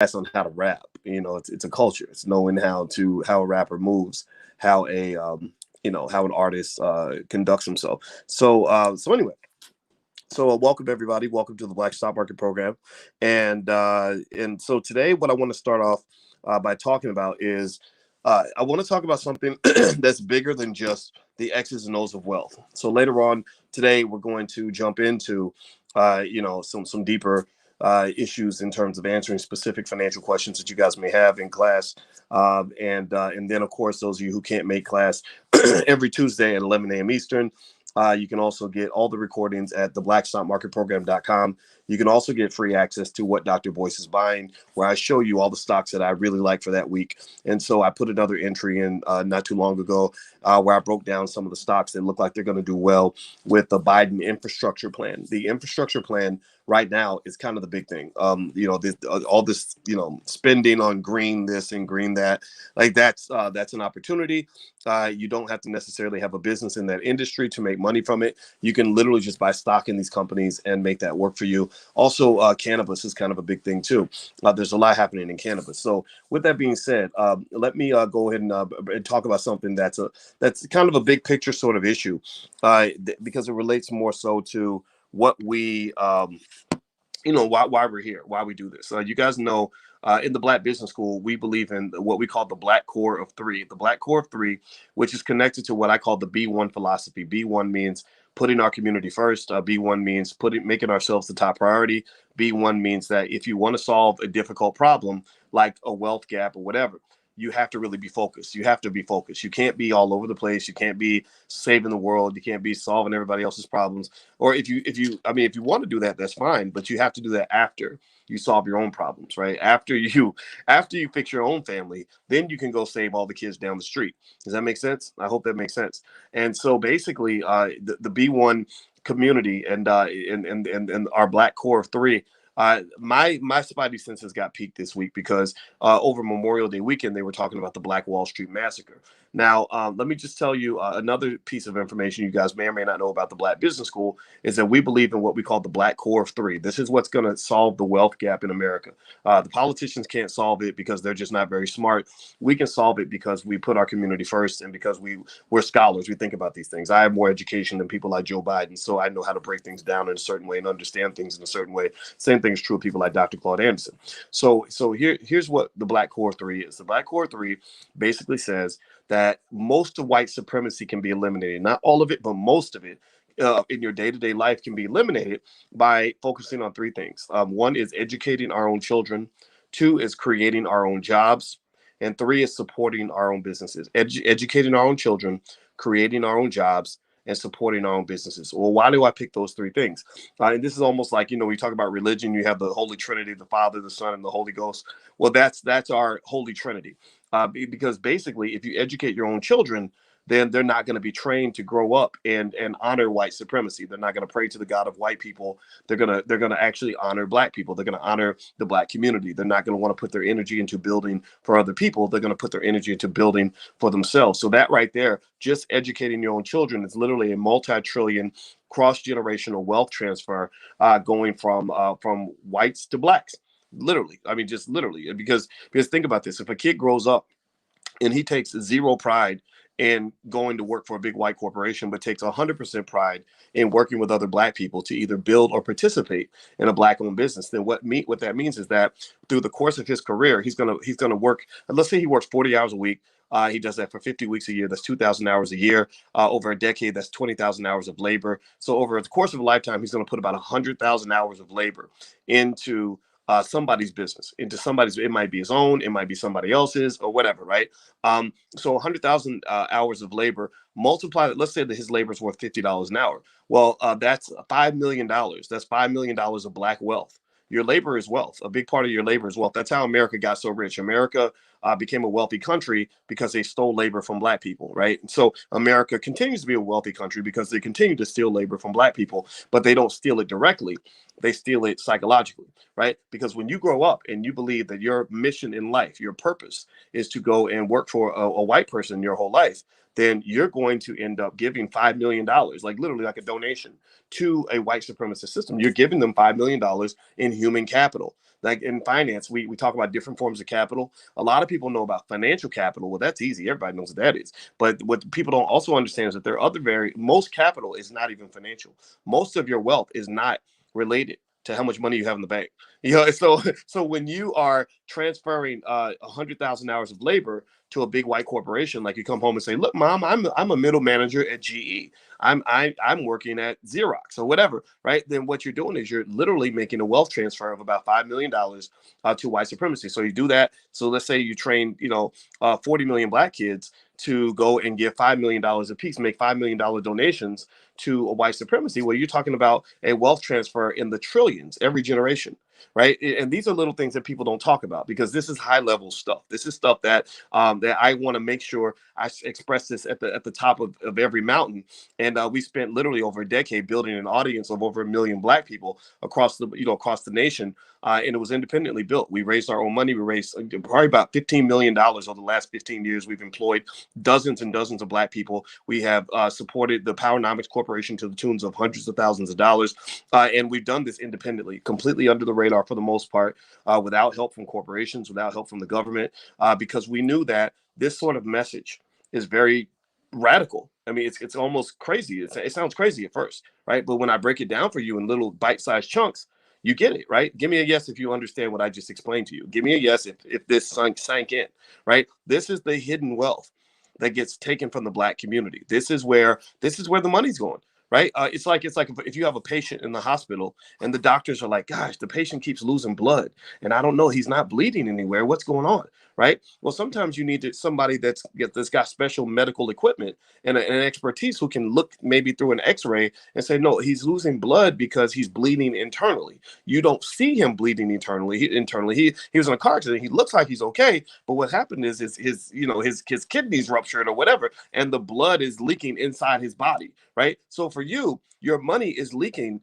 on how to rap. It's a culture. It's knowing how a rapper moves, how a how an artist conducts himself. So anyway, welcome everybody. Welcome to the Black Stock Market Program, and so today, what I want to start off by talking about is I want to talk about something that's bigger than just the X's and O's of wealth. So later on today, we're going to jump into some deeper issues in terms of answering specific financial questions that you guys may have in class, and then of course those of you who can't make class every Tuesday at 11 a.m. Eastern. You can also get all the recordings at theblackstockmarketprogram.com. You can also get free access to What Dr. Boyce is Buying, where I show you all the stocks that I really like for that week. And so I put another entry in not too long ago where I broke down some of the stocks that look like they're going to do well with the Biden infrastructure plan. The infrastructure plan right now is kind of the big thing. All this, spending on green this and green that, like that's an opportunity. You don't have to necessarily have a business in that industry to make money from it. You can literally just buy stock in these companies and make that work for you. Also, cannabis is kind of a big thing too. There's a lot happening in cannabis. So with that being said, let me go ahead and talk about something that's kind of a big picture sort of issue, because it relates more so to what we why we're here, why we do this. You guys know, in the Black Business School, we believe in what we call the Black Core of Three. The Black Core of Three, which is connected to what I call the B1 philosophy. B1 means putting our community first. B1 means making ourselves the top priority. B1 means that if you want to solve a difficult problem, like a wealth gap or whatever, you have to really be focused. You have to be focused. You can't be all over the place. You can't be saving the world. You can't be solving everybody else's problems. Or if you want to do that, that's fine. But you have to do that after you solve your own problems, right? After you fix your own family, then you can go save all the kids down the street. Does that make sense? I hope that makes sense. And so basically, the B1 community and our Black Core of Three. My spidey senses got peaked this week because over Memorial Day weekend, they were talking about the Black Wall Street Massacre. Now, let me just tell you another piece of information you guys may or may not know about the Black Business School is that we believe in what we call the Black Core of Three. This is what's going to solve the wealth gap in America. The politicians can't solve it because they're just not very smart. We can solve it because we put our community first and because we're scholars. We think about these things. I have more education than people like Joe Biden, so I know how to break things down in a certain way and understand things in a certain way. Same thing is true of people like Dr. Claude Anderson. So here's what the Black Core 3 is. The Black Core 3 basically says that most of white supremacy can be eliminated. Not all of it, but most of it in your day-to-day life can be eliminated by focusing on three things. One is educating our own children. Two is creating our own jobs. And three is supporting our own businesses. Educating our own children, creating our own jobs, and supporting our own businesses. Well, why do I pick those three things? And this is almost like, we talk about religion, you have the Holy Trinity, the Father, the Son, and the Holy Ghost. Well, that's our Holy Trinity. Because basically, if you educate your own children, then they're not going to be trained to grow up and honor white supremacy. They're not going to pray to the God of white people. They're gonna actually honor Black people. They're going to honor the Black community. They're not going to want to put their energy into building for other people. They're going to put their energy into building for themselves. So that right there, just educating your own children is literally a multi-trillion cross-generational wealth transfer going from whites to Blacks. Literally, I mean, just literally, because think about this: if a kid grows up and he takes zero pride in going to work for a big white corporation, but takes 100% pride in working with other Black people to either build or participate in a Black-owned business, then what that means is that through the course of his career, he's gonna work. Let's say he works 40 hours a week. He does that for 50 weeks a year. That's 2,000 hours a year. Over a decade, that's 20,000 hours of labor. So over the course of a lifetime, he's going to put about 100,000 hours of labor into somebody's business, it might be his own, it might be somebody else's, or whatever, right? So 100,000 hours of labor, multiply that. Let's say that his labor is worth $50 an hour. Well, that's $5 million. That's $5 million of Black wealth. Your labor is wealth. A big part of your labor is wealth. That's how America got so rich. America became a wealthy country because they stole labor from Black people, right? And so America continues to be a wealthy country because they continue to steal labor from Black people, but they don't steal it directly. They steal it psychologically, right? Because when you grow up and you believe that your mission in life, your purpose is to go and work for a white person your whole life, then you're going to end up giving $5 million, like literally like a donation to a white supremacist system. You're giving them $5 million in human capital. Like in finance, we talk about different forms of capital. A lot of people know about financial capital. Well, that's easy. Everybody knows what that is. But what people don't also understand is that there are most capital is not even financial. Most of your wealth is not related to how much money you have in the bank. So when you are transferring 100,000 hours of labor to a big white corporation, like you come home and say, "Look, mom, I'm a middle manager at GE. I'm working at Xerox or whatever," right? Then what you're doing is you're literally making a wealth transfer of about $5 million to white supremacy. So you do that. So let's say you train, 40 million black kids to go and give $5 million a piece, make $5 million donations to a white supremacy. Well, you're talking about a wealth transfer in the trillions every generation, right? And these are little things that people don't talk about because this is high level stuff. This is stuff that I want to make sure I express this at the top of every mountain. And we spent literally over a decade building an audience of over 1 million black people across the nation. And it was independently built. We raised our own money. We raised probably about $15 million over the last 15 years. We've employed dozens and dozens of black people. We have supported the Powernomics Corporation to the tunes of hundreds of thousands of dollars. And we've done this independently, completely under the radar for the most part, without help from corporations, without help from the government, because we knew that this sort of message is very radical. I mean, it's almost crazy. It sounds crazy at first, right? But when I break it down for you in little bite-sized chunks, you get it, right? Give me a yes if you understand what I just explained to you. Give me a yes if this sank in, right? This is the hidden wealth that gets taken from the black community. This is where the money's going, right? It's like if you have a patient in the hospital and the doctors are like, "Gosh, the patient keeps losing blood, and I don't know, he's not bleeding anywhere. What's going on?" Right? Well, sometimes you need somebody that's got special medical equipment and an expertise who can look maybe through an X-ray and say, "No, he's losing blood because he's bleeding internally." You don't see him bleeding internally. He was in a car accident. He looks like he's okay, but what happened is his kidneys ruptured or whatever, and the blood is leaking inside his body, right? So for you, your money is leaking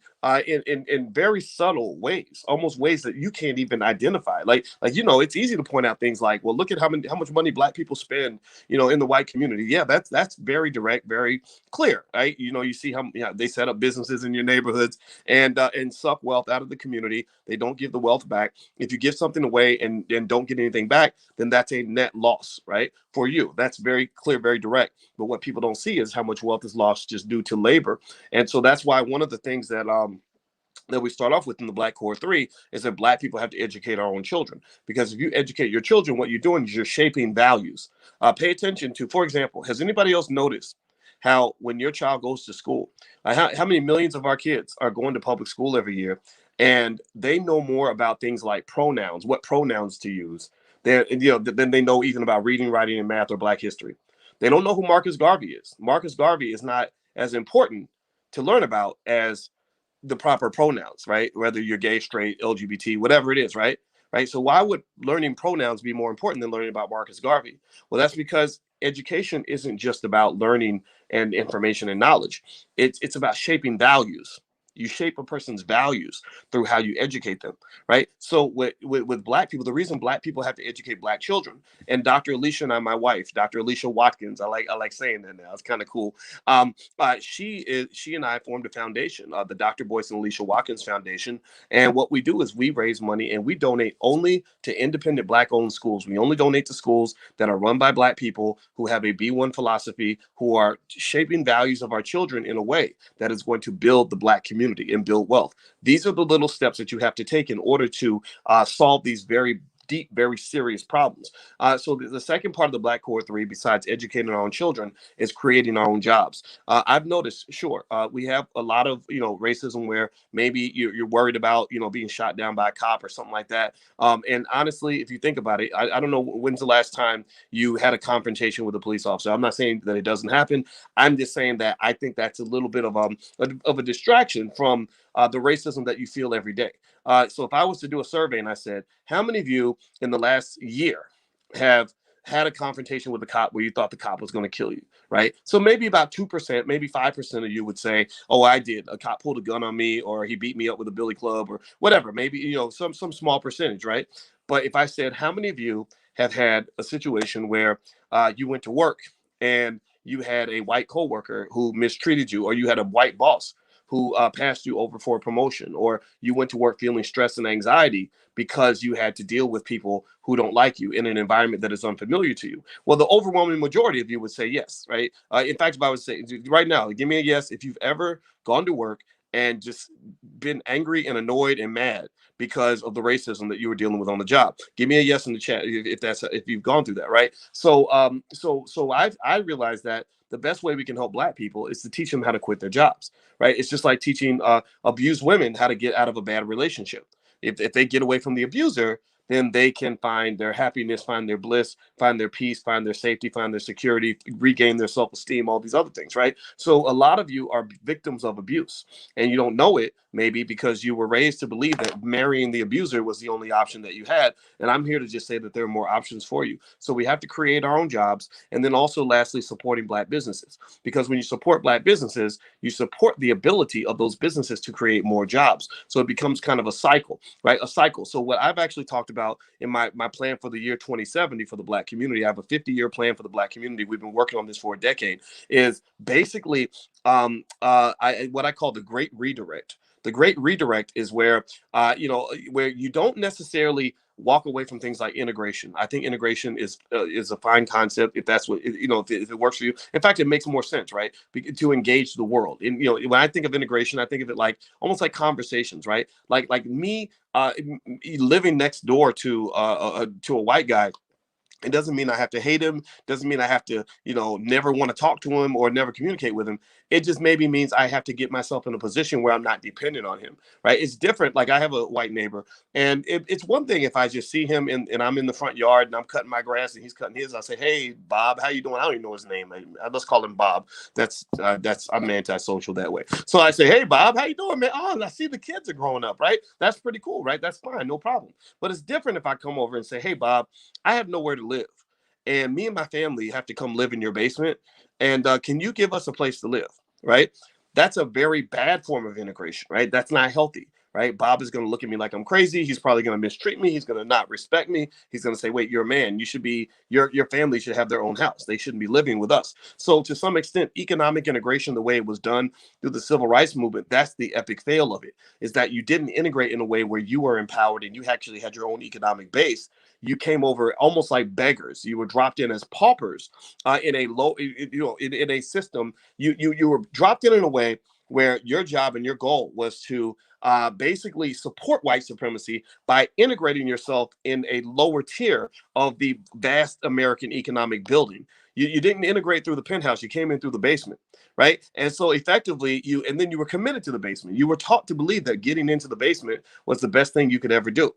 in very subtle ways, almost ways that you can't even identify. It's easy to point out things like, well, look at how much money black people spend, in the white community. Yeah, that's very direct, very clear, right? You see how they set up businesses in your neighborhoods and suck wealth out of the community. They don't give the wealth back. If you give something away and don't get anything back, then that's a net loss, right? For you, that's very clear, very direct. But what people don't see is how much wealth is lost just due to labor. And so that's why one of the things that we start off with in the Black Core 3 is that black people have to educate our own children. Because if you educate your children, what you're doing is you're shaping values. Pay attention to, for example, has anybody else noticed how when your child goes to school, how many millions of our kids are going to public school every year, and they know more about things like pronouns, what pronouns to use, than they know even about reading, writing, and math or Black history. They don't know who Marcus Garvey is. Marcus Garvey is not as important to learn about as the proper pronouns, right? Whether you're gay, straight, LGBT, whatever it is, right? Right. So why would learning pronouns be more important than learning about Marcus Garvey? Well, that's because education isn't just about learning and information and knowledge. It's about shaping values. You shape a person's values through how you educate them, right? So with black people, the reason black people have to educate black children, and Dr. Alicia and I, my wife, Dr. Alicia Watkins, I like saying that now. It's kind of cool. She and I formed a foundation, the Dr. Boyce and Alicia Watkins Foundation. And what we do is we raise money and we donate only to independent black owned schools. We only donate to schools that are run by black people who have a B1 philosophy, who are shaping values of our children in a way that is going to build the black community and build wealth. These are the little steps that you have to take in order to solve these very deep, very serious problems. So the second part of the Black Core 3, besides educating our own children, is creating our own jobs. I've noticed, sure, we have a lot of, racism where maybe you're worried about, being shot down by a cop or something like that. And honestly, if you think about it, I don't know when's the last time you had a confrontation with a police officer. I'm not saying that it doesn't happen. I'm just saying that I think that's a little bit of a distraction from the racism that you feel every day. So if I was to do a survey and I said, how many of you in the last year have had a confrontation with a cop where you thought the cop was going to kill you, right? So maybe about 2%, maybe 5% of you would say, oh, I did. A cop pulled a gun on me, or he beat me up with a billy club, or whatever. Maybe, some small percentage, right? But if I said, how many of you have had a situation where you went to work and you had a white coworker who mistreated you, or you had a white boss who passed you over for a promotion, or you went to work feeling stress and anxiety because you had to deal with people who don't like you in an environment that is unfamiliar to you? Well, the overwhelming majority of you would say yes, right? In fact, if I would say right now, give me a yes if you've ever gone to work and just been angry and annoyed and mad because of the racism that you were dealing with on the job. Give me a yes in the chat if you've gone through that, right? So I realized that the best way we can help Black people is to teach them how to quit their jobs, right? It's just like teaching abused women how to get out of a bad relationship. If they get away from the abuser, then they can find their happiness, find their bliss, find their peace, find their safety, find their security, regain their self-esteem, all these other things, right? So a lot of you are victims of abuse, and you don't know it, maybe because you were raised to believe that marrying the abuser was the only option that you had. And I'm here to just say that there are more options for you. So we have to create our own jobs. And then also, lastly, supporting Black businesses. Because when you support Black businesses, you support the ability of those businesses to create more jobs. So it becomes kind of a cycle, right? A cycle. So what I've actually talked about in my plan for the year 2070 for the Black community, I have a 50-year plan for the Black community. We've been working on this for a decade, is basically what I call the Great Redirect. The Great Redirect is where where you don't necessarily walk away from things like integration. I think integration is a fine concept if that's what if it works for you. In fact, it makes more sense, right? To engage the world. And when I think of integration, I think of it like almost like conversations, right? Like me living next door to a white guy. It doesn't mean I have to hate him. Doesn't mean I have to, never want to talk to him or never communicate with him. It just maybe means I have to get myself in a position where I'm not dependent on him, right? It's different. Like I have a white neighbor, and it's one thing if I just see him and I'm in the front yard and I'm cutting my grass and he's cutting his. I say, "Hey, Bob, how you doing?" I don't even know his name. Let's call him Bob. That's I'm antisocial that way. So I say, "Hey, Bob, how you doing, man?" Oh, and I see the kids are growing up, right? That's pretty cool, right? That's fine, no problem. But it's different if I come over and say, "Hey, Bob, I have nowhere to live, and me and my family have to come live in your basement. And can you give us a place to live?" Right? That's a very bad form of integration, right? That's not healthy, right? Bob is going to look at me like I'm crazy. He's probably going to mistreat me. He's going to not respect me. He's going to say, "Wait, you're a man. You should be your family should have their own house. They shouldn't be living with us." So to some extent, economic integration, the way it was done through the civil rights movement, that's the epic fail of it, is that you didn't integrate in a way where you were empowered and you actually had your own economic base. You came over almost like beggars. You were dropped in as paupers in a in a system. You were dropped in a way where your job and your goal was to basically support white supremacy by integrating yourself in a lower tier of the vast American economic building. You didn't integrate through the penthouse. You came in through the basement, right? And so effectively, and then you were committed to the basement. You were taught to believe that getting into the basement was the best thing you could ever do.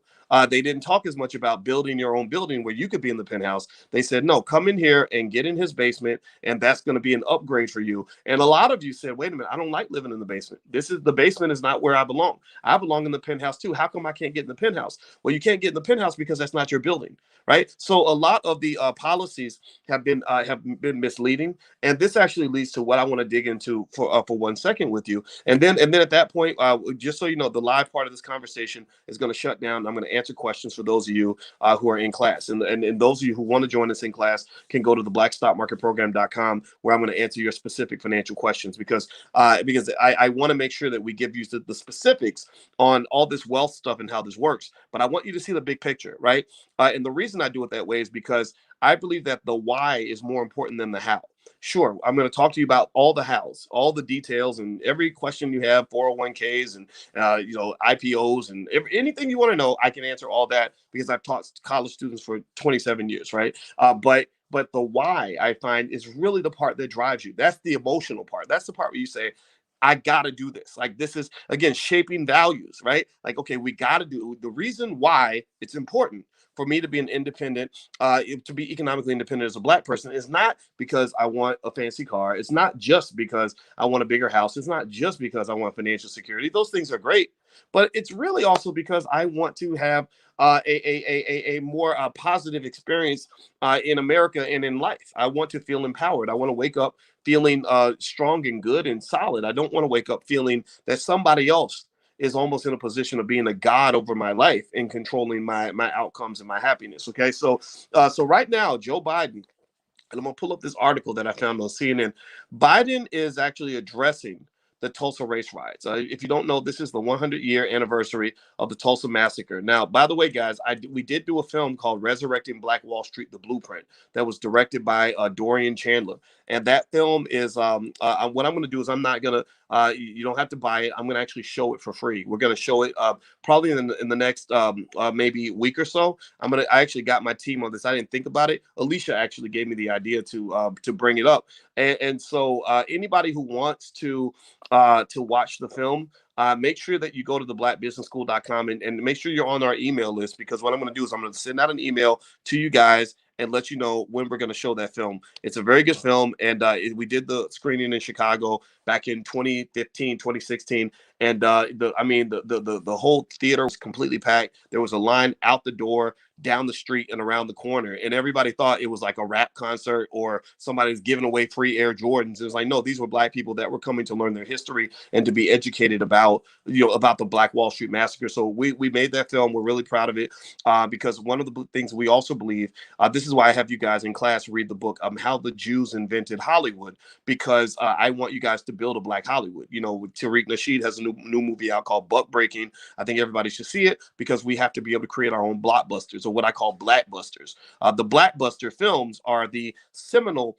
They didn't talk as much about building your own building where you could be in the penthouse. They said, "No, come in here and get in his basement, and that's going to be an upgrade for you." And a lot of you said, "Wait a minute, I don't like living in the basement. The basement is not where I belong. I belong in the penthouse too. How come I can't get in the penthouse?" Well, you can't get in the penthouse because that's not your building, right? So a lot of the policies have been misleading, and this actually leads to what I want to dig into for 1 second with you, and then at that point, just so you know, the live part of this conversation is going to shut down. I'm going to answer questions for those of you who are in class, and those of you who want to join us in class can go to the blackstockmarketprogram.com, where I'm going to answer your specific financial questions, because I want to make sure that we give you the specifics on all this wealth stuff and how this works. But I want you to see the big picture, right? And the reason I do it that way is because I believe that the why is more important than the how. Sure, I'm going to talk to you about all the hows, all the details, and every question you have, 401ks and IPOs and anything you want to know. I can answer all that because I've taught college students for 27 years, right? But the why, I find, is really the part that drives you. That's the emotional part. That's the part where you say, "I got to do this." Like, this is, again, shaping values, right? Like, okay, we got to do the reason why it's important for me to be an independent, to be economically independent as a Black person, is not because I want a fancy car. It's not just because I want a bigger house. It's not just because I want financial security. Those things are great, but it's really also because I want to have a more positive experience in America and in life. I want to feel empowered. I want to wake up feeling strong and good and solid. I don't want to wake up feeling that somebody else is almost in a position of being a god over my life and controlling my outcomes and my happiness. Okay, so right now, Joe Biden, and I'm gonna pull up this article that I found on CNN. Biden is actually addressing the Tulsa Race Riots. If you don't know, this is the 100-year anniversary of the Tulsa Massacre. Now, by the way, guys, we did do a film called Resurrecting Black Wall Street, The Blueprint, that was directed by Dorian Chandler. And that film is what I'm going to do is I'm not going to you don't have to buy it. I'm going to actually show it for free. We're going to show it probably in the next maybe week or so. I actually got my team on this. I didn't think about it. Alicia actually gave me the idea to bring it up. And so anybody who wants to watch the film, make sure that you go to theblackbusinessschool.com and make sure you're on our email list, because what I'm going to do is I'm going to send out an email to you guys and let you know when we're going to show that film. It's a very good film, and we did the screening in Chicago back in 2015, 2016, and the whole theater was completely packed. There was a line out the door, down the street, and around the corner, and everybody thought it was like a rap concert or somebody's giving away free Air Jordans. It was like, no, these were Black people that were coming to learn their history and to be educated about the Black Wall Street Massacre. So we made that film. We're really proud of it because one of the things we also believe, this is why I have you guys in class read the book, How the Jews Invented Hollywood, because I want you guys to build a Black Hollywood. Tariq Nasheed has a new movie out called Buck Breaking. I think everybody should see it, because we have to be able to create our own blockbusters, or what I call blackbusters. The blackbuster films are the seminal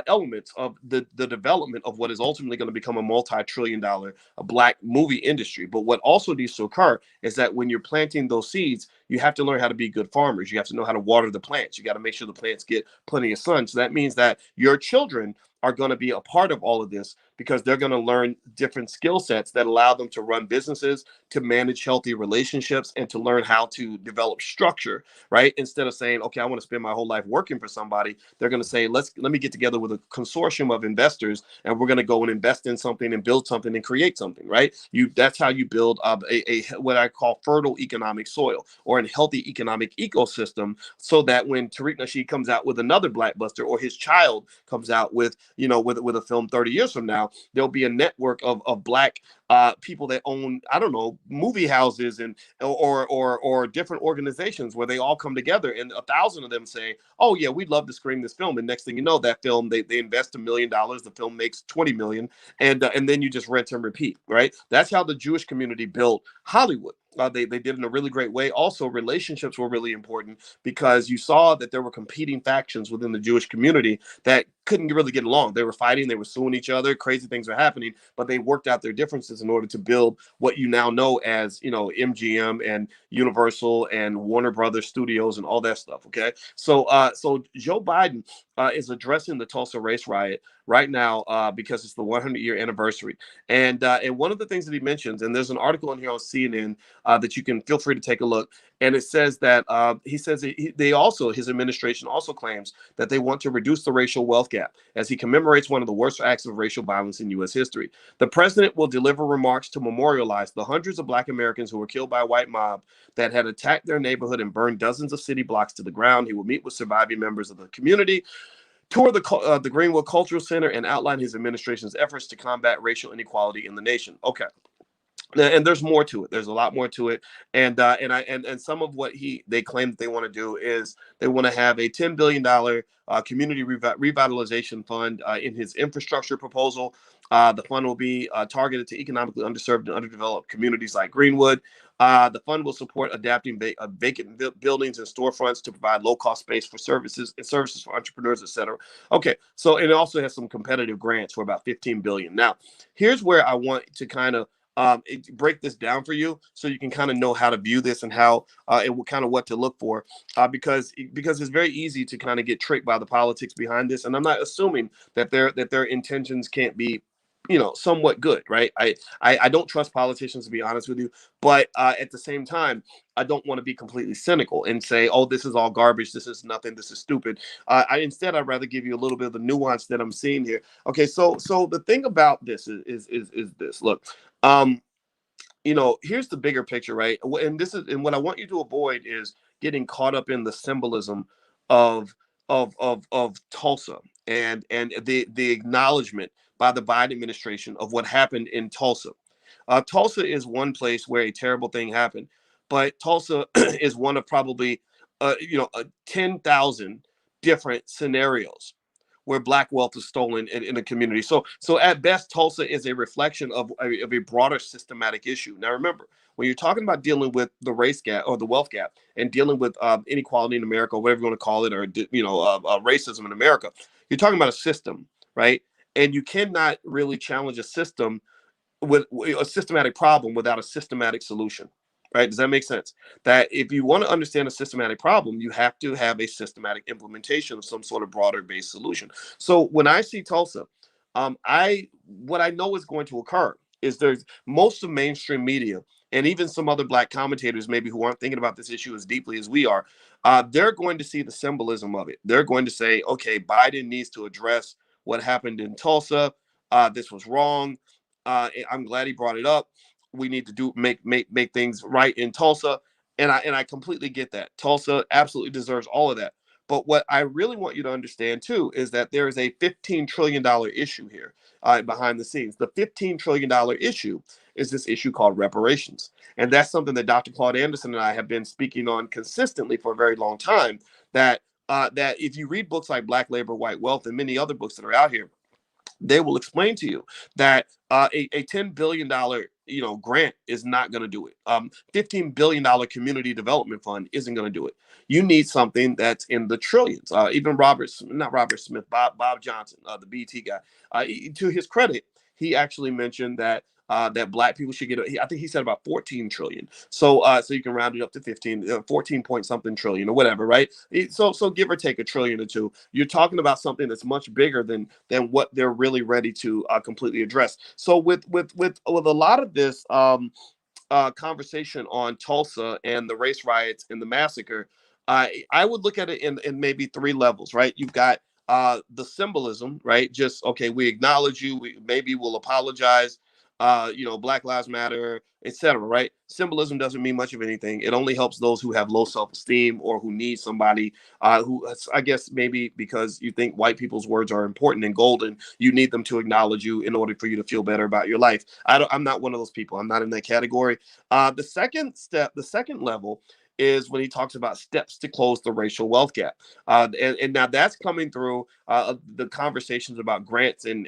elements of the development of what is ultimately going to become a multi-trillion-dollar Black movie industry. But what also needs to occur is that when you're planting those seeds, you have to learn how to be good farmers. You have to know how to water the plants. You got to make sure the plants get plenty of sun. So that means that your children are going to be a part of all of this, because they're going to learn different skill sets that allow them to run businesses, to manage healthy relationships, and to learn how to develop structure, right? Instead of saying, okay, I want to spend my whole life working for somebody, they're going to say, let me get together with a consortium of investors, and we're going to go and invest in something and build something and create something, right? That's how you build a what I call fertile economic soil, or a healthy economic ecosystem, so that when Tariq Nasheed comes out with another blackbuster, or his child comes out with a film 30 years from now, there'll be a network of Black people that own, I don't know, movie houses and or different organizations, where they all come together, and 1,000 of them say, oh yeah, we'd love to screen this film. And next thing you know, that film, they invest $1 million, the film makes 20 million, and then you just rinse and repeat, right? That's how the Jewish community built Hollywood. They did it in a really great way. Also, relationships were really important, because you saw that there were competing factions within the Jewish community that couldn't really get along. They were fighting, they were suing each other, crazy things were happening, but they worked out their differences in order to build what you now know as, MGM and Universal and Warner Brothers Studios and all that stuff. Okay. So Joe Biden is addressing the Tulsa Race Riot right now because it's the 100-year anniversary. And one of the things that he mentions, and there's an article in here on CNN that you can feel free to take a look. And it says that he says his administration also claims that they want to reduce the racial wealth gap, as he commemorates one of the worst acts of racial violence in U.S. history. The president will deliver remarks to memorialize the hundreds of Black Americans who were killed by a white mob that had attacked their neighborhood and burned dozens of city blocks to the ground. He will meet with surviving members of the community, tour the Greenwood Cultural Center, and outline his administration's efforts to combat racial inequality in the nation. Okay. And there's more to it. There's a lot more to it, and some of what they claim that they want to do is they want to have a $10 billion community revitalization fund in his infrastructure proposal. The fund will be targeted to economically underserved and underdeveloped communities like Greenwood. The fund will support adapting vacant buildings and storefronts to provide low-cost space for services for entrepreneurs, etc. Okay, so it also has some competitive grants for about $15 billion. Now, here's where I want to kind of break this down for you, so you can kind of know how to view this and how and kind of what to look for, because it's very easy to kind of get tricked by the politics behind this. And I'm not assuming that their intentions can't be, somewhat good, right? I don't trust politicians, to be honest with you, but at the same time, I don't want to be completely cynical and say, oh, this is all garbage, this is nothing, this is stupid. Instead, I'd rather give you a little bit of the nuance that I'm seeing here. Okay, so the thing about this is this. Look, here's the bigger picture, right? And what I want you to avoid is getting caught up in the symbolism of Tulsa, and the acknowledgement by the Biden administration of what happened in Tulsa. Tulsa is one place where a terrible thing happened, but Tulsa is one of probably 10,000 different scenarios where black wealth is stolen in a community. So at best, Tulsa is a reflection of a broader systematic issue. Now remember, when you're talking about dealing with the race gap or the wealth gap, and dealing with inequality in America, or whatever you want to call it, or racism in America, you're talking about a system, right? And you cannot really challenge a system with a systematic problem without a systematic solution, right? Does that make sense? That if you want to understand a systematic problem, you have to have a systematic implementation of some sort of broader based solution. So when I see Tulsa, I what I know is going to occur is there's most of mainstream media and even some other black commentators maybe who aren't thinking about this issue as deeply as we are, they're going to see the symbolism of it. They're going to say, okay, Biden needs to address what happened in Tulsa. This was wrong. I'm glad he brought it up. We need to make things right in Tulsa, and I completely get that. Tulsa absolutely deserves all of that. But what I really want you to understand too is that there is a $15 trillion issue here behind the scenes. The $15 trillion issue is this issue called reparations, and that's something that Dr. Claude Anderson and I have been speaking on consistently for a very long time. That if you read books like Black Labor, White Wealth, and many other books that are out here, they will explain to you that a $10 billion grant is not going to do it. $15 billion community development fund isn't going to do it. You need something that's in the trillions. Even not Robert Smith, Bob Johnson, the BT guy, to his credit, he actually mentioned that black people should get. I think he said about 14 trillion. So you can round it up to 14 point something trillion or whatever, right? So give or take a trillion or two. You're talking about something that's much bigger than what they're really ready to completely address. So with a lot of this conversation on Tulsa and the race riots and the massacre, I would look at it in maybe three levels, right? You've got the symbolism, right? Just okay, we acknowledge you. Maybe we'll apologize. Black Lives Matter, etc. Right? Symbolism doesn't mean much of anything. It only helps those who have low self-esteem or who need somebody who, I guess, maybe because you think white people's words are important and golden, you need them to acknowledge you in order for you to feel better about your life. I'm not one of those people. I'm not in that category. The second level is when he talks about steps to close the racial wealth gap. And now that's coming through the conversations about grants and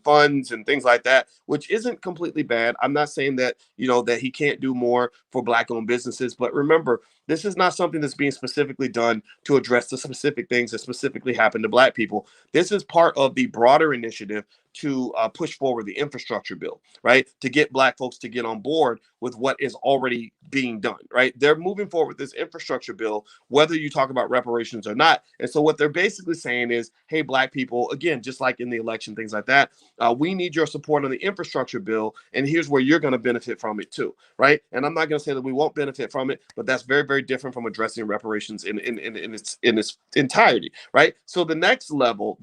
funds and things like that, which isn't completely bad. I'm not saying that, that he can't do more for black owned businesses, but remember, this is not something that's being specifically done to address the specific things that specifically happen to black people. This is part of the broader initiative to push forward the infrastructure bill, right? To get black folks to get on board with what is already being done, right? They're moving forward with this infrastructure bill, whether you talk about reparations or not. And so what they're basically saying is, hey, black people, again, just like in the election, things like that, we need your support on the infrastructure bill. And here's where you're going to benefit from it too, right? And I'm not going to say that we won't benefit from it, but that's very, very different from addressing reparations in its entirety, right? So the next level,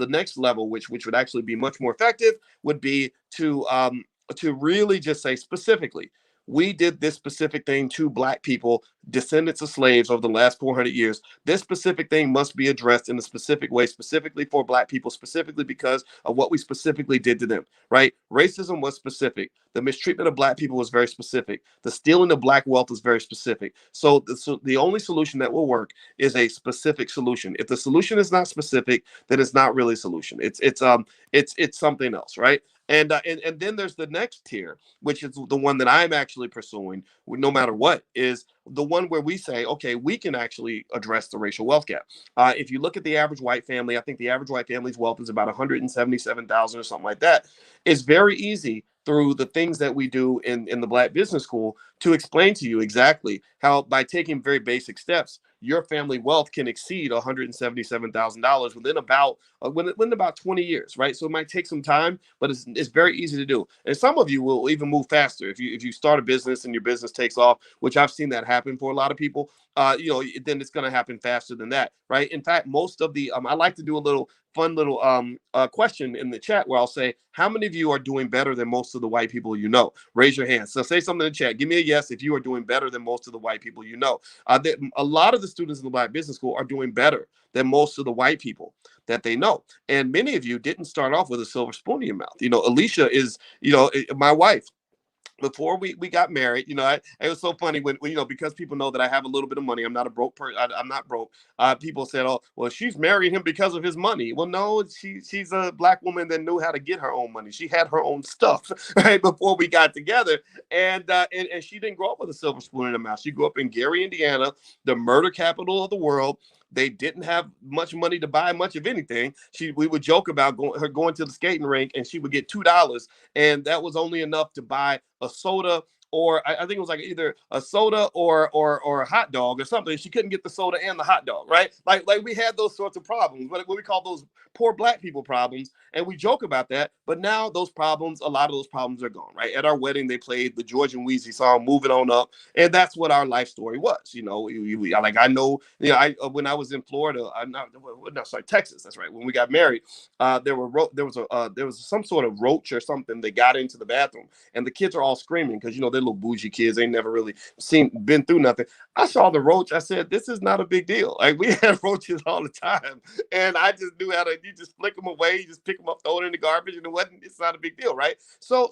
which would actually be much more effective, would be to really just say specifically, we did this specific thing to black people, descendants of slaves over the last 400 years. This specific thing must be addressed in a specific way, specifically for black people, specifically because of what we specifically did to them, right? Racism was specific. The mistreatment of black people was very specific. The stealing of black wealth was very specific. So the only solution that will work is a specific solution. If the solution is not specific, then it's not really a solution. It's something else, right? And then there's the next tier, which is the one that I'm actually pursuing, no matter what, is the one where we say, okay, we can actually address the racial wealth gap. If you look at the average white family, I think the average white family's wealth is about 177,000 or something like that. It's very easy through the things that we do in the Black Business School to explain to you exactly how, by taking very basic steps, your family wealth can exceed $177,000 within about 20 years, right? So it might take some time, but it's very easy to do. And some of you will even move faster if you start a business and your business takes off, which I've seen that happen for a lot of people. Then it's going to happen faster than that, right? In fact, most of the I like to do a fun little question in the chat where I'll say, how many of you are doing better than most of the white people you know? Raise your hand. So say something in the chat. Give me a yes if you are doing better than most of the white people you know. A lot of the students in the Black Business School are doing better than most of the white people that they know. And many of you didn't start off with a silver spoon in your mouth. Alicia is, my wife. before we got married, it was so funny when because people know that I have a little bit of money. I'm not a broke person. I'm not broke. People said, "Oh, well, she's married him because of his money." Well, no, she's a black woman that knew how to get her own money. She had her own stuff right before we got together, and she didn't grow up with a silver spoon in her mouth. She grew up in Gary, Indiana, the murder capital of the world. They didn't have much money to buy much of anything. We would joke about her going to the skating rink, and she would get $2, and that was only enough to buy a soda, or I think it was like either a soda or a hot dog or something. She couldn't get the soda and the hot dog, right? Like we had those sorts of problems, what we call those poor black people problems, and we joke about that. But now a lot of those problems are gone, right? At our wedding, they played the George and Wheezy song "Moving On Up," and that's what our life story was. I know, when I was in Florida, sorry, Texas. That's right. When we got married, there was some sort of roach or something that got into the bathroom, and the kids are all screaming because they're little bougie kids. They never really been through nothing. I saw the roach. I said, "This is not a big deal." Like, we had roaches all the time, and I just knew how to. You just flick them away, you just pick them up, throw it in the garbage, and it's not a big deal, right? So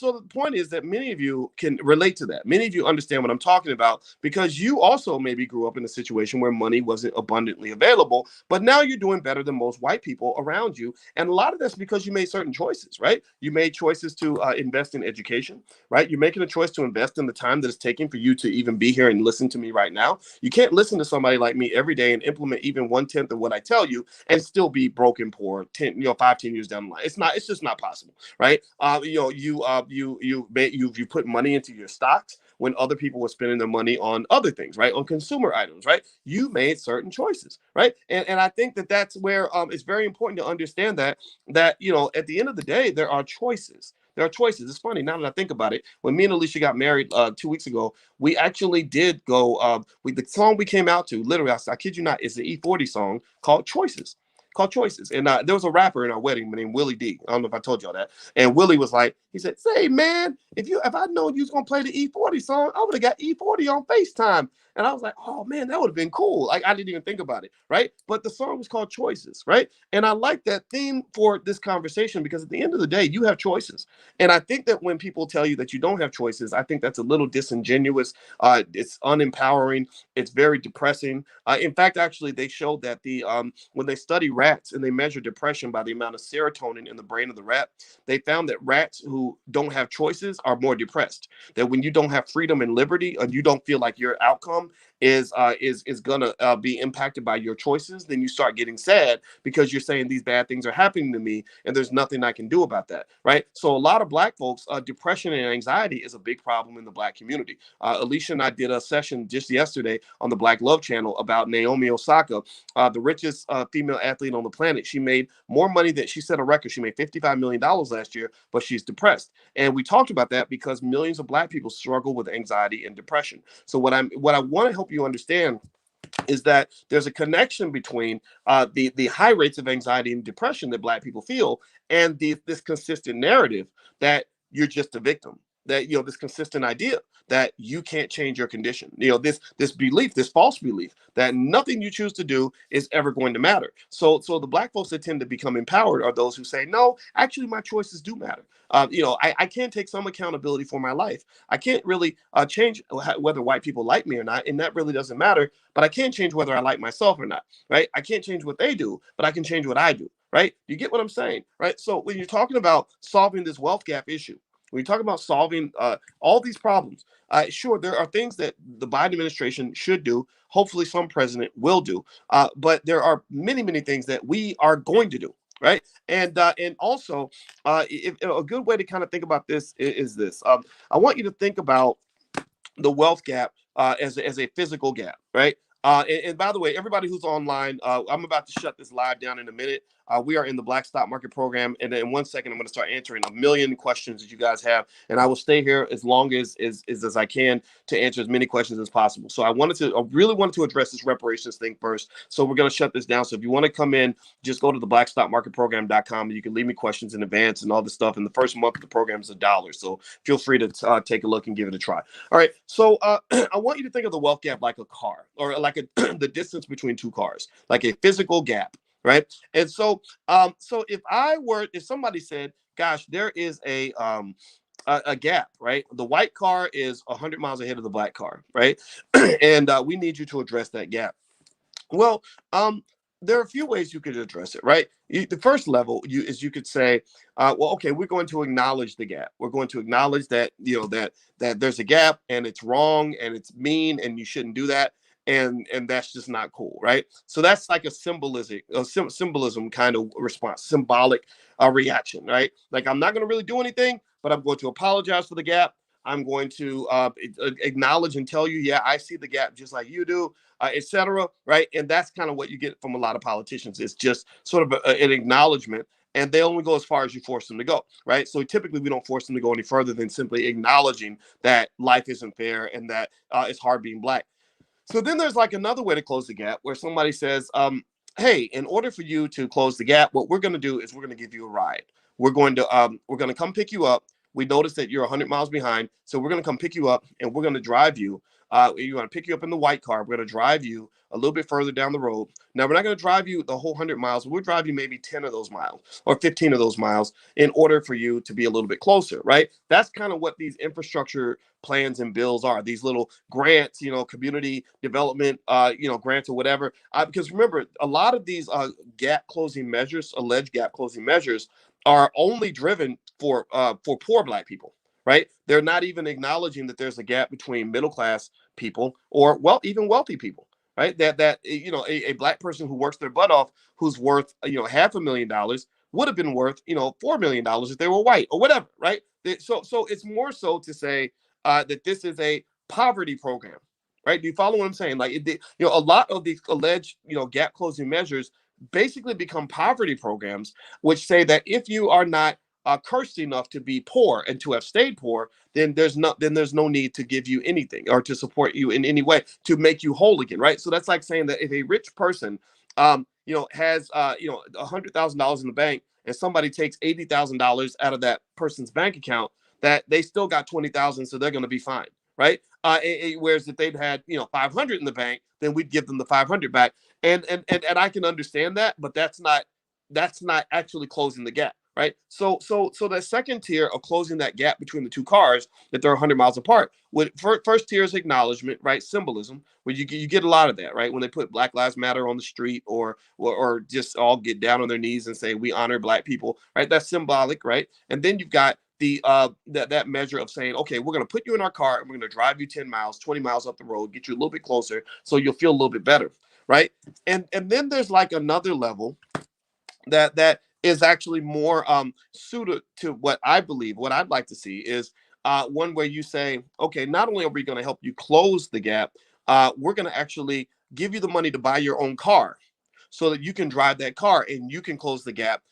the point is that many of you can relate to that. Many of you understand what I'm talking about because you also maybe grew up in a situation where money wasn't abundantly available, but now you're doing better than most white people around you, and a lot of that's because you made certain choices, right? You made choices to invest in education, right? You're making a choice to invest in the time that it's taking for you to even be here and listen to me right now. You can't listen to somebody like me every day and implement even 1/10 of what I tell you and still be broken poor 5-10 years down the line. It's just not possible, right? You put money into your stocks when other people were spending their money on other things, right? On consumer items, right? You made certain choices, right? And I think that's where it's very important to understand that at the end of the day, there are choices. There are choices. It's funny now that I think about it. When me and Alicia got married 2 weeks ago, we actually did go. The song we came out to, literally, I kid you not, is the E40 song called Choices. Called Choices. And there was a rapper in our wedding named Willie D. I don't know if I told y'all that. And Willie was like, he said, "Say, man, if I known you was gonna play the E40 song, I would have got E40 on FaceTime." And I was like, "Oh man, that would have been cool." Like, I didn't even think about it, right? But the song was called Choices, right? And I like that theme for this conversation because at the end of the day, you have choices. And I think that when people tell you that you don't have choices, I think that's a little disingenuous. It's unempowering. It's very depressing. In fact, actually, they showed that when they study rats and they measure depression by the amount of serotonin in the brain of the rat, they found that rats who don't have choices are more depressed. That when you don't have freedom and liberty, and you don't feel like your outcome is gonna be impacted by your choices, then you start getting sad because you're saying these bad things are happening to me and there's nothing I can do about that, right? So a lot of black folks, depression and anxiety is a big problem in the black community. Alicia and I did a session just yesterday on the Black Love channel about Naomi Osaka, the richest female athlete on the planet. She made more money than she set a record. She made $55 million last year, but she's depressed. And we talked about that because millions of black people struggle with anxiety and depression. So what I want to help you understand is that there's a connection between the high rates of anxiety and depression that black people feel and this consistent narrative that you're just a victim, that this consistent idea that you can't change your condition, this belief, this false belief that nothing you choose to do is ever going to matter. So the black folks that tend to become empowered are those who say, no, actually my choices do matter. I can take some accountability for my life. I can't really change whether white people like me or not, and that really doesn't matter. But I can change whether I like myself or not, right? I can't change what they do, but I can change what I do, right? You get what I'm saying, right? So when you're talking about solving this wealth gap issue, when you talk about solving all these problems, sure, there are things that the Biden administration should do. Hopefully, some president will do. But there are many, many things that we are going to do, right? And also, a good way to kind of think about this is this. I want you to think about the wealth gap as a physical gap, right? And by the way, everybody who's online, I'm about to shut this live down in a minute. We are in the Black Stock Market Program, and in 1 second, I'm going to start answering a million questions that you guys have, and I will stay here as long as I can to answer as many questions as possible. So I really wanted to address this reparations thing first. So we're going to shut this down. So if you want to come in, just go to the blackstockmarketprogram.com, and you can leave me questions in advance and all this stuff. And the first month of the program is $1, so feel free to take a look and give it a try. All right, so I want you to think of the wealth gap like a car, or like the distance between two cars, like a physical gap, right? And so if somebody said, "Gosh, there is a gap, right? The white car is 100 miles ahead of the black car, right? And we need you to address that gap. Well, there are a few ways you could address it, right? The first level you could say, well, okay, we're going to acknowledge the gap. We're going to acknowledge that that there's a gap and it's wrong and it's mean and you shouldn't do that, and that's just not cool, right? So that's like a symbolism kind of response, symbolic reaction, right? Like I'm not going to really do anything, but I'm going to apologize for the gap. I'm going to acknowledge and tell you, yeah, I see the gap just like you do, etc. Right, and that's kind of what you get from a lot of politicians. It's just sort of an acknowledgement, and they only go as far as you force them to go. Right, so typically we don't force them to go any further than simply acknowledging that life isn't fair and that it's hard being black. So then there's like another way to close the gap where somebody says, hey, in order for you to close the gap, what we're going to do is we're going to give you a ride. We're going to come pick you up. We notice that you're 100 miles behind, so we're going to come pick you up and we're going to drive you. You're going to pick you up in the white car. We're going to drive you a little bit further down the road. Now, we're not going to drive you the whole 100 miles. We'll drive you maybe 10 of those miles or 15 of those miles in order for you to be a little bit closer, right? That's kind of what these infrastructure plans and bills are. These little grants, community development, grants or whatever. Because remember, a lot of these gap closing measures, alleged gap closing measures, are only driven for poor black people, right? They're not even acknowledging that there's a gap between middle class people or even wealthy people, right? A black person who works their butt off, who's worth $500,000, would have been worth $4 million if they were white or whatever, right? So it's more so to say that this is a poverty program, right? Do you follow what I'm saying? Like a lot of these alleged gap closing measures basically become poverty programs, which say that if you are not cursed enough to be poor and to have stayed poor, then there's no need to give you anything or to support you in any way to make you whole again, right? So that's like saying that if a rich person, has $100,000 in the bank and somebody takes $80,000 out of that person's bank account, that they still got 20,000, so they're going to be fine, right? Whereas if they'd had 500 in the bank, then we'd give them the 500 back, and I can understand that, but that's not actually closing the gap, right? So the second tier of closing that gap between the two cars that they're 100 miles apart. With first tier is acknowledgement, right? Symbolism, where you get a lot of that, right? When they put Black Lives Matter on the street, or just all get down on their knees and say we honor black people, right? That's symbolic, right? And then you've got the that measure of saying, okay, we're going to put you in our car and we're going to drive you 10 miles, 20 miles up the road, get you a little bit closer so you'll feel a little bit better, right? And then there's like another level that is actually more suited to what I believe, what I'd like to see is one where you say, okay, not only are we going to help you close the gap, we're going to actually give you the money to buy your own car so that you can drive that car and you can close the gap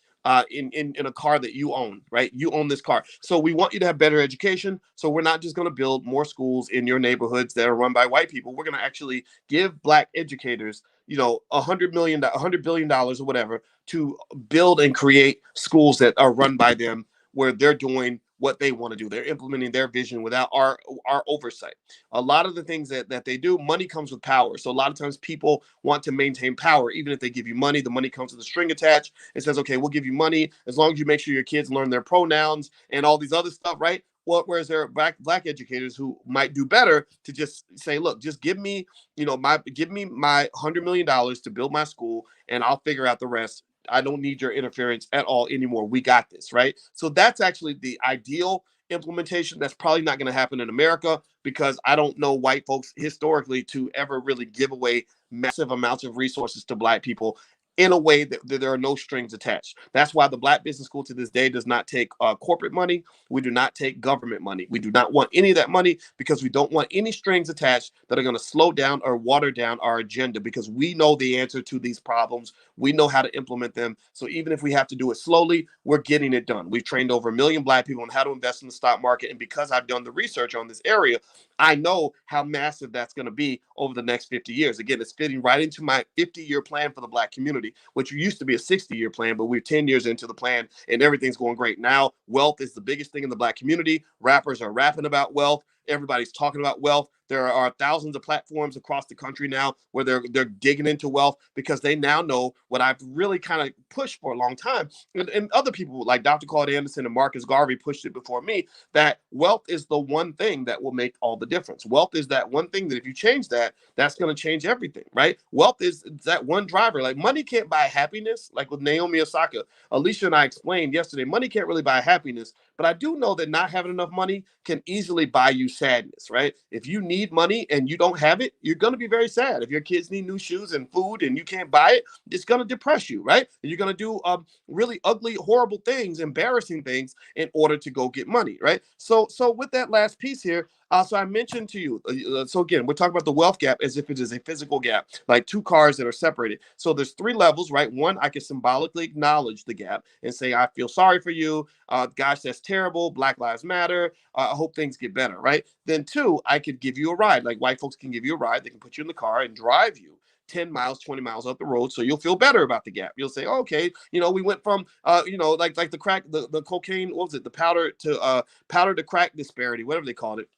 in a car that you own, right? You own this car. So we want you to have better education. So we're not just going to build more schools in your neighborhoods that are run by white people. We're going to actually give black educators, $100 billion or whatever, to build and create schools that are run by them, where they're doing what they want to do. They're implementing their vision without our oversight. A lot of the things that they do, money comes with power. So a lot of times people want to maintain power. Even if they give you money, the money comes with a string attached. It says, okay, we'll give you money as long as you make sure your kids learn their pronouns and all these other stuff, right? Well, whereas there are black educators who might do better to just say, look, just give me my $100 million to build my school, and I'll figure out the rest. I don't need your interference at all anymore. We got this, right? So that's actually the ideal implementation. That's probably not going to happen in America, because I don't know white folks historically to ever really give away massive amounts of resources to black people in a way that there are no strings attached. That's why the Black Business School to this day does not take corporate money. We do not take government money. We do not want any of that money, because we don't want any strings attached that are going to slow down or water down our agenda, because we know the answer to these problems. We know how to implement them. So even if we have to do it slowly, we're getting it done. We've trained over 1 million black people on how to invest in the stock market. And because I've done the research on this area, I know how massive that's going to be over the next 50 years. Again, it's fitting right into my 50-year plan for the black community, which used to be a 60-year plan, but we're 10 years into the plan and everything's going great. Now, wealth is the biggest thing in the black community. Rappers are rapping about wealth. Everybody's talking about wealth. There are thousands of platforms across the country now where they're digging into wealth because they now know what I've really kind of pushed for a long time. And other people like Dr. Claude Anderson and Marcus Garvey pushed it before me, that wealth is the one thing that will make all the difference. Wealth is that one thing that if you change that, that's going to change everything, right? Wealth is that one driver. Like money can't buy happiness. Like with Naomi Osaka, Alicia and I explained yesterday, money can't really buy happiness. But I do know that not having enough money can easily buy you sadness, right? If you need money and you don't have it, you're going to be very sad. If your kids need new shoes and food and you can't buy it, it's going to depress you, right? And you're going to do really ugly, horrible things, embarrassing things in order to go get money, right? So with that last piece here, so I mentioned to you, so again, we're talking about the wealth gap as if it is a physical gap, like two cars that are separated. So there's three levels, right? One, I can symbolically acknowledge the gap and say, I feel sorry for you. Gosh, that's terrible. Black Lives Matter. I hope things get better, right? Then two, I could give you a ride. Like white folks can give you a ride. They can put you in the car and drive you 10 miles, 20 miles up the road. So you'll feel better about the gap. You'll say, okay, we went from, like the crack, the cocaine, what was it? The powder to crack disparity, whatever they called it.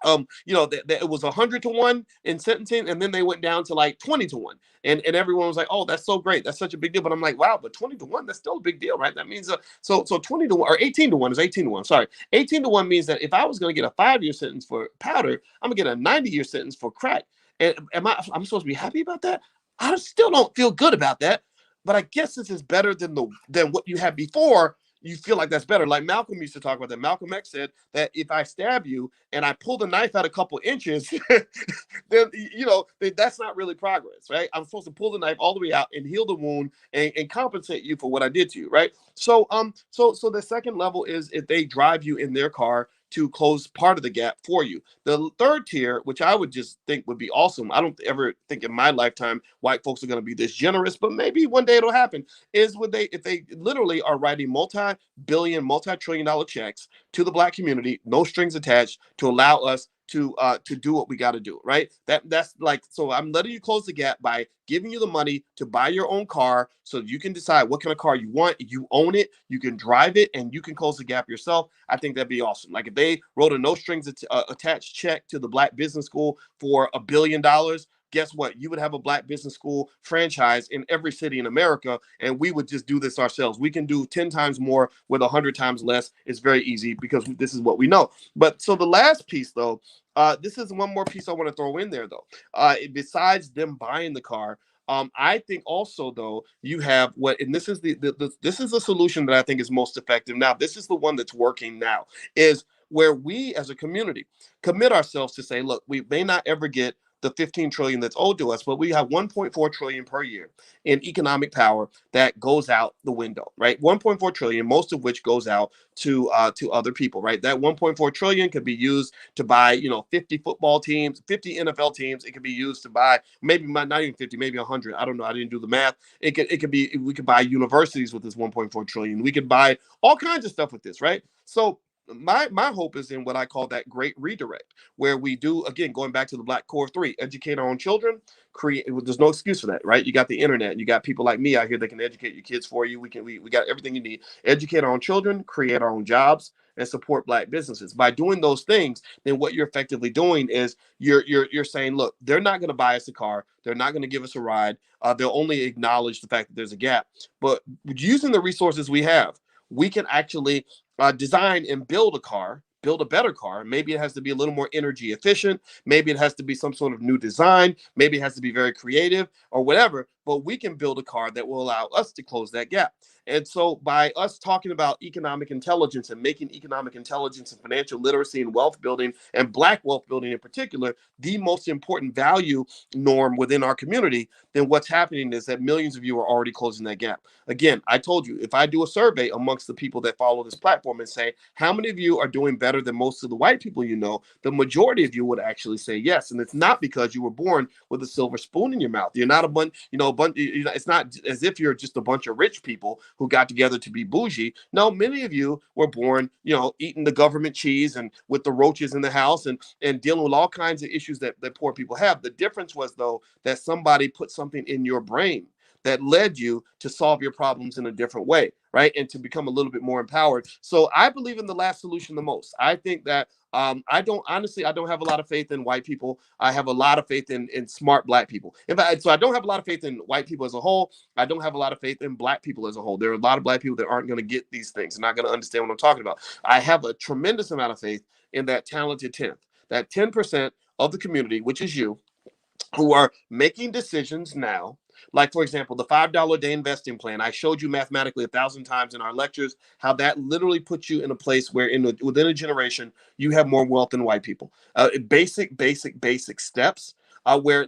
It was 100 to 1 in sentencing, and then they went down to like 20 to 1, and everyone was like, "Oh, that's so great, that's such a big deal." But I'm like, "Wow, but 20 to 1, that's still a big deal, right?" That means so 20 to 1 or 18 to 1 is 18 to 1. Sorry, 18 to 1 means that if I was going to get a 5-year sentence for powder, I'm gonna get a 90-year sentence for crack. And I'm supposed to be happy about that? I still don't feel good about that, but I guess this is better than what you had before. You feel like that's better. Like Malcolm used to talk about that. Malcolm X said that if I stab you and I pull the knife out a couple inches, then that's not really progress, right? I'm supposed to pull the knife all the way out and heal the wound and compensate you for what I did to you, right? So the second level is if they drive you in their car to close part of the gap for you. The third tier, which I would just think would be awesome, I don't ever think in my lifetime white folks are going to be this generous, but maybe one day it'll happen, is if they literally are writing multi-billion, multi-trillion-dollar checks to the Black community, no strings attached, to allow us to do what we got to do, right? That's like, so I'm letting you close the gap by giving you the money to buy your own car so you can decide what kind of car you want. You own it, you can drive it, and you can close the gap yourself. I think that'd be awesome. Like if they wrote a no strings attached check to the Black Business School for $1 billion, guess what? You would have a Black business school franchise in every city in America, and we would just do this ourselves. We can do 10 times more with 100 times less. It's very easy because this is what we know. But so the last piece, though, this is one more piece I want to throw in there, though. Besides them buying the car, I think also, though, you have and this is this is the solution that I think is most effective. Now, this is the one that's working now, is where we as a community commit ourselves to say, look, we may not ever get the 15 trillion that's owed to us, but we have 1.4 trillion per year in economic power that goes out the window, right? 1.4 trillion, most of which goes out to other people, right? That 1.4 trillion could be used to buy, 50 football teams, 50 NFL teams. It could be used to buy maybe not even 50, maybe 100. I don't know. I didn't do the math. It could be, we could buy universities with this 1.4 trillion. We could buy all kinds of stuff with this, right? So my hope is in what I call that great redirect, where we do, again, going back to the Black Core 3, educate our own children, there's no excuse for that, right? You got the internet, you got people like me out here that can educate your kids for you. We got everything you need. Educate our own children, create our own jobs, and support Black businesses. By doing those things, then what you're effectively doing is you're saying, look, they're not going to buy us a car, they're not going to give us a ride, they'll only acknowledge the fact that there's a gap. But using the resources we have, we can actually design and build a better car. Maybe it has to be a little more energy efficient. Maybe it has to be some sort of new design. Maybe it has to be very creative or whatever, but we can build a car that will allow us to close that gap. And so by us talking about economic intelligence and making economic intelligence and financial literacy and wealth building, and Black wealth building in particular, the most important value norm within our community, then what's happening is that millions of you are already closing that gap. Again, I told you, if I do a survey amongst the people that follow this platform and say, how many of you are doing better than most of the white people you know, the majority of you would actually say yes. And it's not because you were born with a silver spoon in your mouth. You're not it's not as if you're just a bunch of rich people who got together to be bougie. No, many of you were born, eating the government cheese and with the roaches in the house and dealing with all kinds of issues that poor people have. The difference was, though, that somebody put something in your brain that led you to solve your problems in a different way, right? And to become a little bit more empowered. So I believe in the last solution the most. I think that I don't honestly, I don't have a lot of faith in white people. I have a lot of faith in smart black people. In fact, so I don't have a lot of faith in white people as a whole. I don't have a lot of faith in black people as a whole. There are a lot of black people that aren't going to get these things, not going to understand what I'm talking about. I have a tremendous amount of faith in that talented 10th, that 10% of the community, which is you, who are making decisions now. Like, for example, the $5 a day investing plan. I showed you mathematically 1,000 times in our lectures how that literally puts you in a place where within a generation, you have more wealth than white people. Basic steps where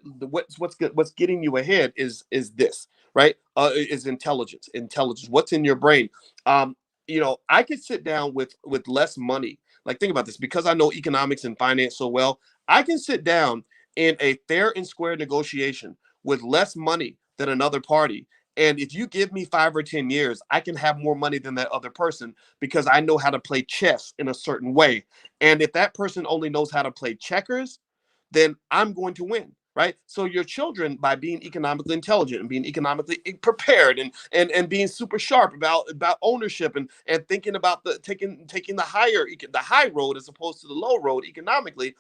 what's getting you ahead is this, right? Is intelligence. Intelligence. What's in your brain? I could sit down with less money. Like, think about this. Because I know economics and finance so well, I can sit down in a fair and square negotiation with less money than another party. And if you give me 5 or 10 years, I can have more money than that other person because I know how to play chess in a certain way. And if that person only knows how to play checkers, then I'm going to win. Right. So your children, by being economically intelligent and being economically prepared and being super sharp about ownership and thinking about taking the high road as opposed to the low road economically,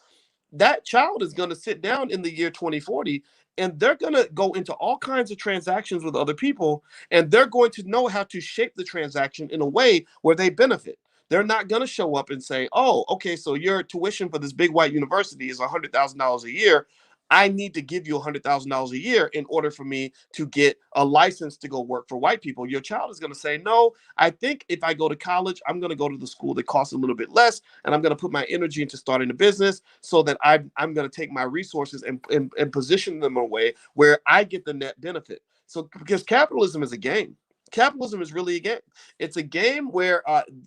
that child is going to sit down in the year 2040 and they're going to go into all kinds of transactions with other people, and they're going to know how to shape the transaction in a way where they benefit. They're not going to show up and say, oh, okay, so your tuition for this big white university is $100,000 a year. I need to give you $100,000 a year in order for me to get a license to go work for white people. Your child is going to say, no, I think if I go to college, I'm going to go to the school that costs a little bit less, and I'm going to put my energy into starting a business so that I'm going to take my resources and position them in a way where I get the net benefit. So, because capitalism is a game. Capitalism is really a game. It's a game where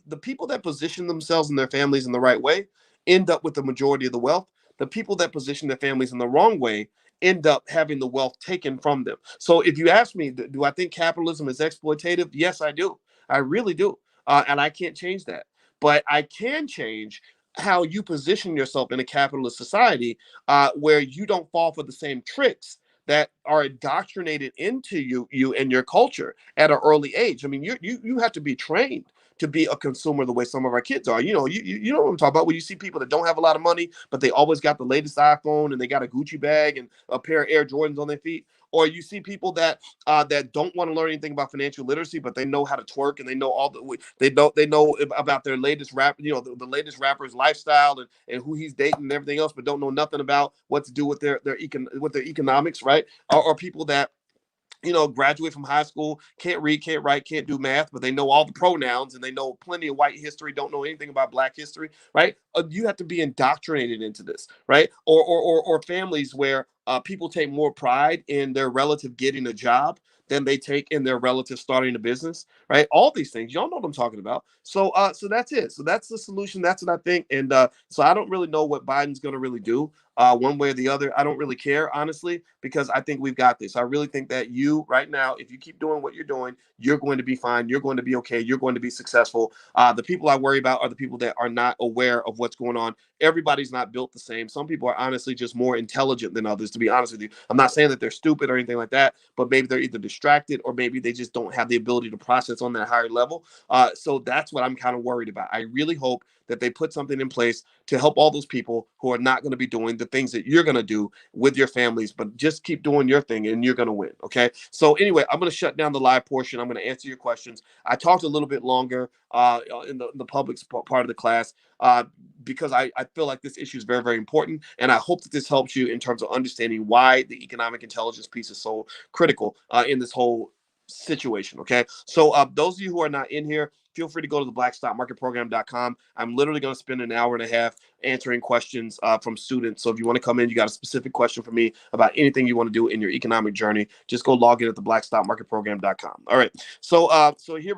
the people that position themselves and their families in the right way end up with the majority of the wealth. The people that position their families in the wrong way end up having the wealth taken from them. So if you ask me, do I think capitalism is exploitative? Yes, I do. I really do. And I can't change that. But I can change how you position yourself in a capitalist society where you don't fall for the same tricks that are indoctrinated into you and your culture at an early age. I mean, you have to be trained to be a consumer the way some of our kids are. You know what I'm talking about. When you see people that don't have a lot of money, but they always got the latest iPhone and they got a Gucci bag and a pair of Air Jordans on their feet. Or you see people that don't want to learn anything about financial literacy, but they know how to twerk and they know they know about their latest rap, the latest rapper's lifestyle and who he's dating and everything else, but don't know nothing about what to do with their economics, right? Or people that graduate from high school, can't read, can't write, can't do math, but they know all the pronouns and they know plenty of white history, don't know anything about black history, right? You have to be indoctrinated into this, right? Or families where people take more pride in their relative getting a job than they take in their relative starting a business, right? All these things, y'all know what I'm talking about. So that's it. So that's the solution. That's what I think. And so I don't really know what Biden's going to really do one way or the other. I don't really care, honestly, because I think we've got this. I really think that you right now, if you keep doing what you're doing, you're going to be fine. You're going to be okay. You're going to be successful. The people I worry about are the people that are not aware of what's going on. Everybody's not built the same. Some people are honestly just more intelligent than others, to be honest with you. I'm not saying that they're stupid or anything like that, but maybe they're either distracted or maybe they just don't have the ability to process on that higher level. So that's what I'm kind of worried about. I really hope that they put something in place to help all those people who are not going to be doing the things that you're going to do with your families, but just keep doing your thing and you're going to win. Okay. So anyway, I'm going to shut down the live portion. I'm going to answer your questions. I talked a little bit longer in the public's part of the class because I feel like this issue is very, very important. And I hope that this helps you in terms of understanding why the economic intelligence piece is so critical in this whole situation. Okay. So those of you who are not in here, feel free to go to the blackstockmarketprogram.com. I'm literally going to spend an hour and a half answering questions from students. So if you want to come in, you got a specific question for me about anything you want to do in your economic journey, just go log in at the blackstockmarketprogram.com. All right. So here